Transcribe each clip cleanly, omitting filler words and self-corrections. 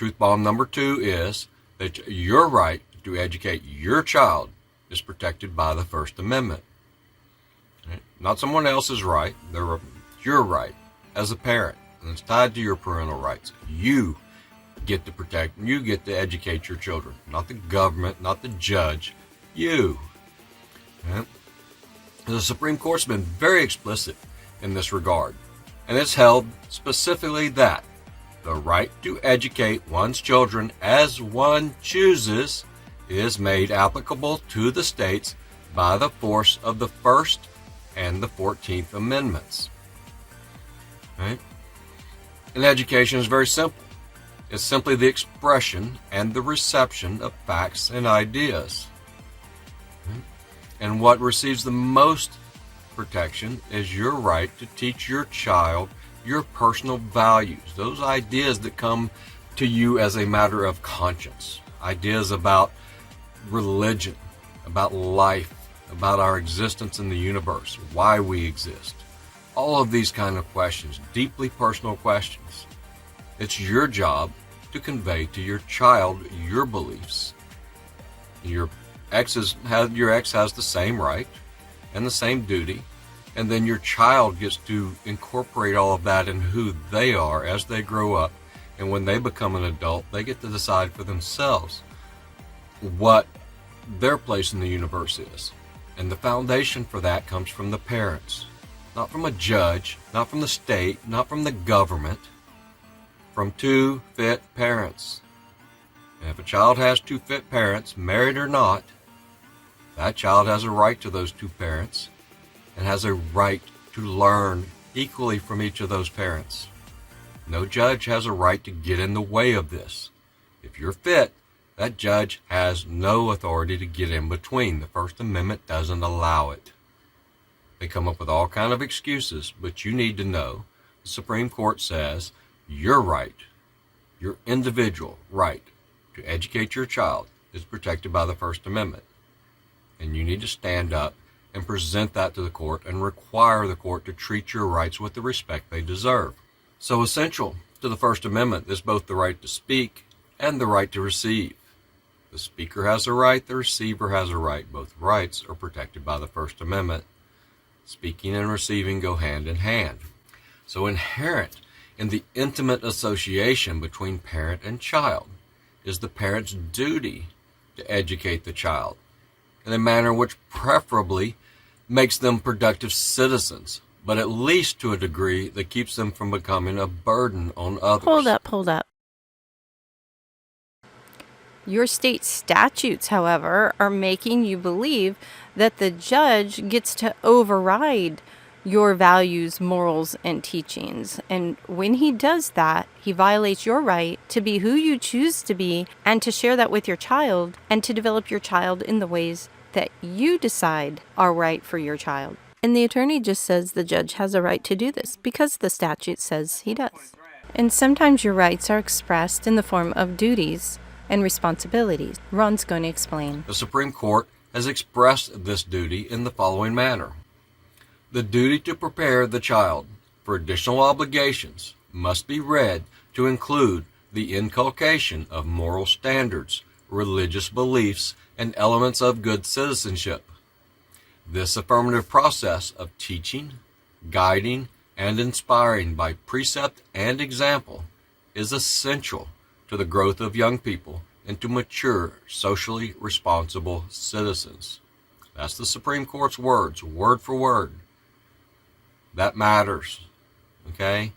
Truth bomb number 2 is that your right to educate your child is protected by the First Amendment. Right? Not someone else's right. They're your right as a parent. And it's tied to your parental rights. You get to protect, you get to educate your children. Not the government, not the judge. You. Right? The Supreme Court's been very explicit in this regard. And it's held specifically that the right to educate one's children as one chooses is made applicable to the states by the force of the First and the 14th Amendments. Right? And education is very simple. It's simply the expression and the reception of facts and ideas. Right? And what receives the most protection is your right to teach your child your personal values, those ideas that come to you as a matter of conscience, ideas about religion, about life, about our existence in the universe, why we exist. All of these kind of questions, deeply personal questions. It's your job to convey to your child your beliefs. Your ex has the same right and the same duty, and then your child gets to incorporate all of that in who they are as they grow up, and when they become an adult, they get to decide for themselves what their place in the universe is. And the foundation for that comes from the parents. Not from a judge, not from the state, not from the government, from two fit parents. And if a child has two fit parents, married or not, that child has a right to those two parents and has a right to learn equally from each of those parents. No judge has a right to get in the way of this. If you're fit, that judge has no authority to get in between. The First Amendment doesn't allow it. They come up with all kinds of excuses, but you need to know the Supreme Court says your right, your individual right to educate your child is protected by the First Amendment. And you need to stand up and present that to the court and require the court to treat your rights with the respect they deserve. So essential to the First Amendment is both the right to speak and the right to receive. The speaker has a right, the receiver has a right. Both rights are protected by the First Amendment. Speaking and receiving go hand in hand. So inherent in the intimate association between parent and child is the parent's duty to educate the child in a manner which preferably makes them productive citizens, but at least to a degree that keeps them from becoming a burden on others. Hold up. Your state statutes, however, are making you believe that the judge gets to override your values, morals, and teachings. And when he does that, he violates your right to be who you choose to be and to share that with your child and to develop your child in the ways that you decide are right for your child. And the attorney just says the judge has a right to do this because the statute says he does. And sometimes your rights are expressed in the form of duties and responsibilities. Ron's going to explain. The Supreme Court has expressed this duty in the following manner. The duty to prepare the child for additional obligations must be read to include the inculcation of moral standards, religious beliefs, and elements of good citizenship. This affirmative process of teaching, guiding, and inspiring by precept and example is essential to the growth of young people into mature, socially responsible citizens. That's the Supreme Court's words, word for word. That matters, okay?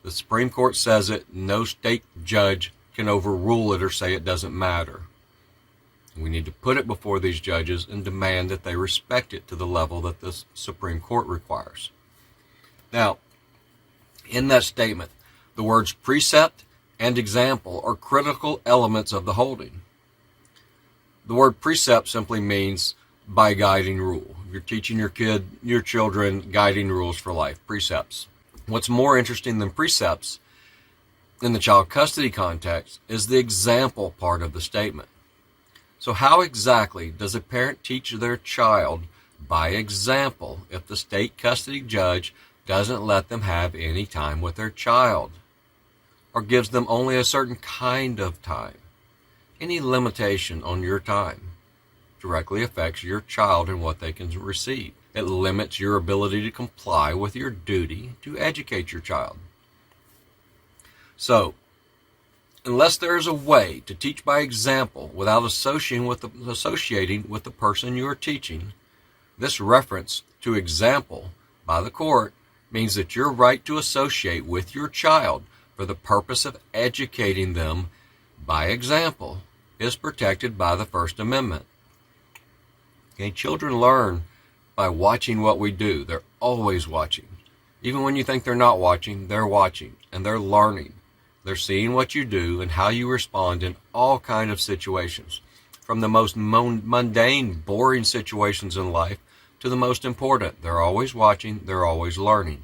The Supreme Court says it. No state judge can overrule it or say it doesn't matter. We need to put it before these judges and demand that they respect it to the level that the Supreme Court requires. Now, in that statement, the words precept and example are critical elements of the holding. The word precept simply means by guiding rule. You're teaching your children guiding rules for life, precepts. What's more interesting than precepts in the child custody context is the example part of the statement. So how exactly does a parent teach their child by example if the state custody judge doesn't let them have any time with their child? or gives them only a certain kind of time. Any limitation on your time directly affects your child and what they can receive. It limits your ability to comply with your duty to educate your child. So, unless there is a way to teach by example without associating with the person you are teaching, this reference to example by the court means that your right to associate with your child for the purpose of educating them by example is protected by the First Amendment. Okay, children learn by watching what we do. They're always watching. Even when you think they're not watching, they're watching, and they're learning. They're seeing what you do and how you respond in all kinds of situations, from the most mundane, boring situations in life to the most important. They're always watching. They're always learning,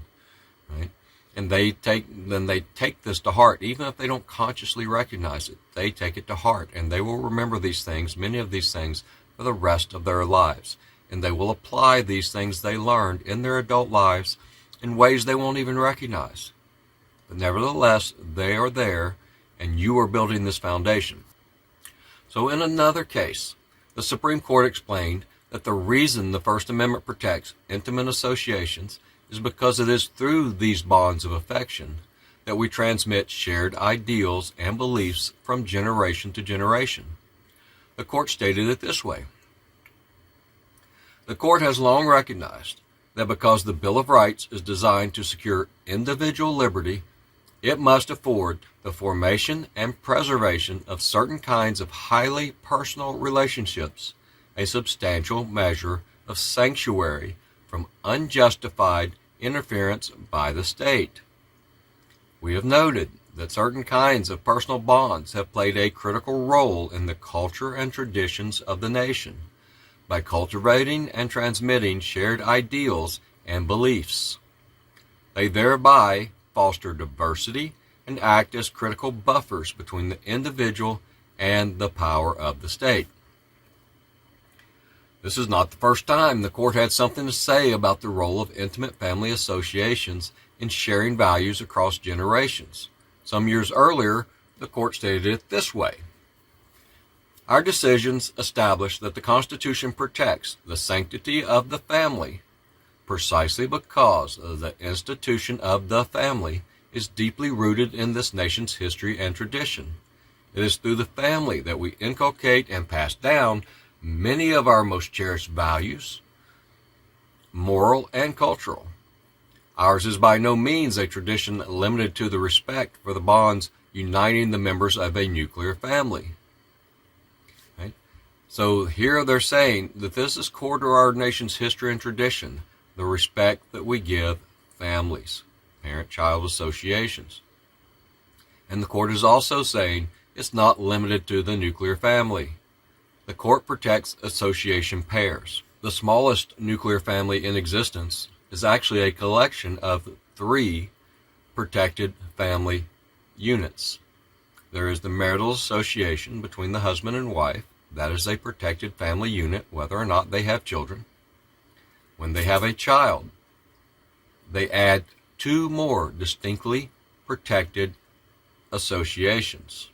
right? And they take this to heart, even if they don't consciously recognize it. They take it to heart, and they will remember these things, many of these things, for the rest of their lives. And they will apply these things they learned in their adult lives in ways they won't even recognize. But nevertheless, they are there, and you are building this foundation. So in another case, the Supreme Court explained that the reason the First Amendment protects intimate associations is because it is through these bonds of affection that we transmit shared ideals and beliefs from generation to generation. The court stated it this way: the court has long recognized that because the Bill of Rights is designed to secure individual liberty, it must afford the formation and preservation of certain kinds of highly personal relationships a substantial measure of sanctuary from unjustified interference by the state. We have noted that certain kinds of personal bonds have played a critical role in the culture and traditions of the nation by cultivating and transmitting shared ideals and beliefs. They thereby foster diversity and act as critical buffers between the individual and the power of the state. This is not the first time the court had something to say about the role of intimate family associations in sharing values across generations. Some years earlier, the court stated it this way: our decisions establish that the Constitution protects the sanctity of the family precisely because the institution of the family is deeply rooted in this nation's history and tradition. It is through the family that we inculcate and pass down many of our most cherished values, moral and cultural. Ours is by no means a tradition limited to the respect for the bonds uniting the members of a nuclear family. Right? So here they're saying that this is core to our nation's history and tradition, the respect that we give families, parent-child associations. And the court is also saying it's not limited to the nuclear family. The court protects association pairs. The smallest nuclear family in existence is actually a collection of 3 protected family units. There is the marital association between the husband and wife. That is a protected family unit, whether or not they have children. When they have a child, they add 2 more distinctly protected associations.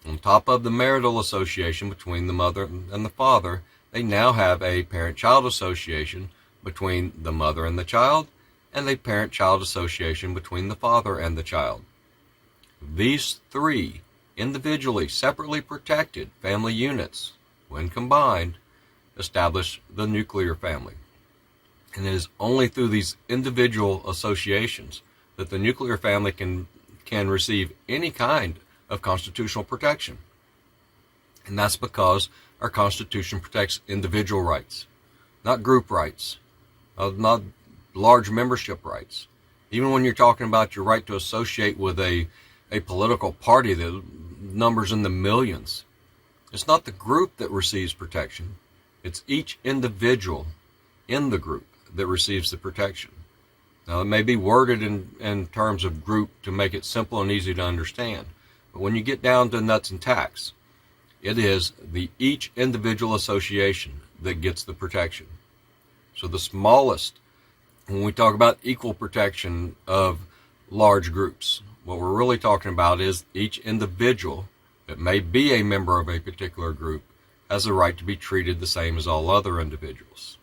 On top of the marital association between the mother and the father, they now have a parent-child association between the mother and the child, and a parent-child association between the father and the child. These 3 individually, separately protected family units, when combined, establish the nuclear family. And it is only through these individual associations that the nuclear family can receive any kind of constitutional protection. And that's because our Constitution protects individual rights, not group rights, not large membership rights. Even when you're talking about your right to associate with a political party that numbers in the millions, it's not the group that receives protection. It's each individual in the group that receives the protection. Now, it may be worded in terms of group to make it simple and easy to understand, but when you get down to nuts and tacks, it is each individual association that gets the protection. So the smallest, when we talk about equal protection of large groups, What we're really talking about is each individual that may be a member of a particular group has the right to be treated the same as all other individuals.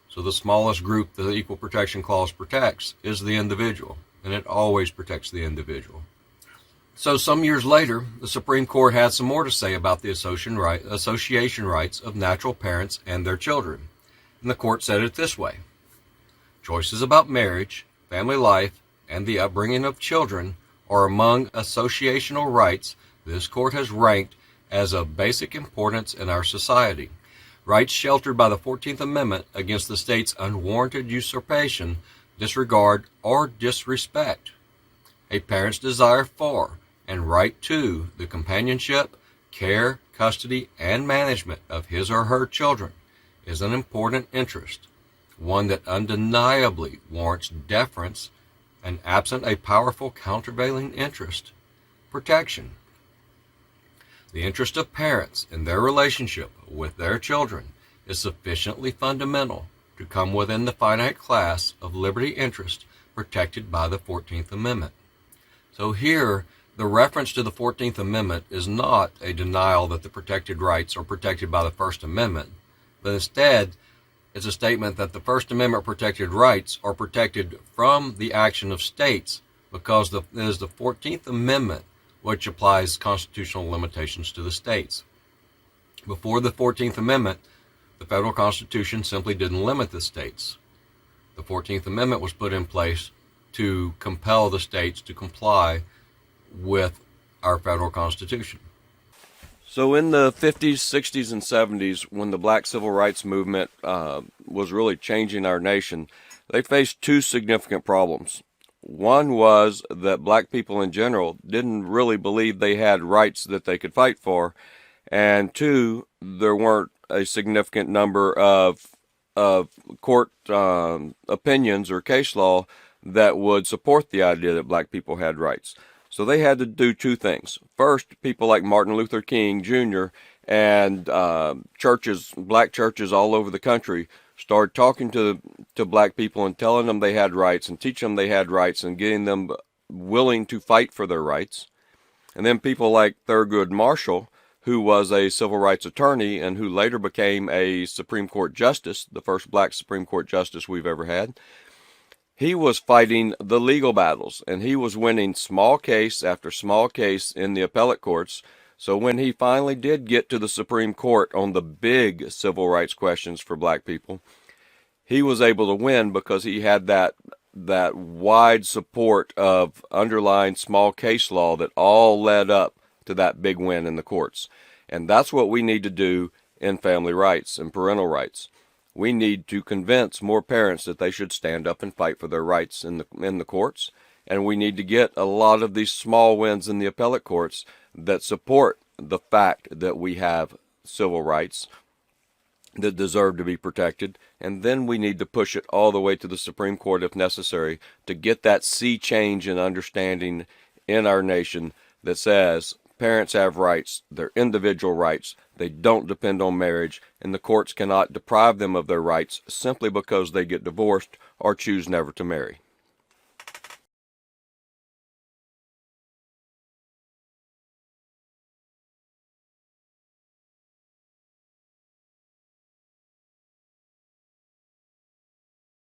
So the smallest group the Equal Protection Clause protects is the individual, and it always protects the individual. So some years later, the Supreme Court had some more to say about the association rights of natural parents and their children. And the court said it this way: choices about marriage, family life, and the upbringing of children are among associational rights this court has ranked as of basic importance in our society. Rights sheltered by the 14th Amendment against the state's unwarranted usurpation, disregard, or disrespect. A parent's desire for and right to the companionship, care, custody, and management of his or her children is an important interest, one that undeniably warrants deference, and absent a powerful countervailing interest, protection. The interest of parents in their relationship with their children is sufficiently fundamental to come within the finite class of liberty interest protected by the 14th Amendment. So here, the reference to the 14th Amendment is not a denial that the protected rights are protected by the First Amendment, but instead, it's a statement that the First Amendment protected rights are protected from the action of states because it is the 14th Amendment which applies constitutional limitations to the states. Before the 14th Amendment, the federal Constitution simply didn't limit the states. The 14th Amendment was put in place to compel the states to comply with our federal Constitution. So in the 50s, 60s, and 70s, when the Black Civil Rights Movement was really changing our nation, they faced two significant problems. One was that black people in general didn't really believe they had rights that they could fight for, and two, there weren't a significant number of court opinions or case law that would support the idea that black people had rights. So they had to do two things. First, people like Martin Luther King Jr. and churches, black churches all over the country, started talking to black people and telling them they had rights and teaching them they had rights and getting them willing to fight for their rights. And then people like Thurgood Marshall, who was a civil rights attorney and who later became a Supreme Court justice, the first black Supreme Court justice we've ever had. He was fighting the legal battles, and he was winning small case after small case in the appellate courts. So when he finally did get to the Supreme Court on the big civil rights questions for black people, he was able to win because he had that wide support of underlying small case law that all led up to that big win in the courts. And that's what we need to do in family rights and parental rights. We need to convince more parents that they should stand up and fight for their rights in the courts, and we need to get a lot of these small wins in the appellate courts that support the fact that we have civil rights that deserve to be protected, and then we need to push it all the way to the Supreme Court if necessary to get that sea change in understanding in our nation that says parents have rights, they're individual rights, they don't depend on marriage, and the courts cannot deprive them of their rights simply because they get divorced or choose never to marry.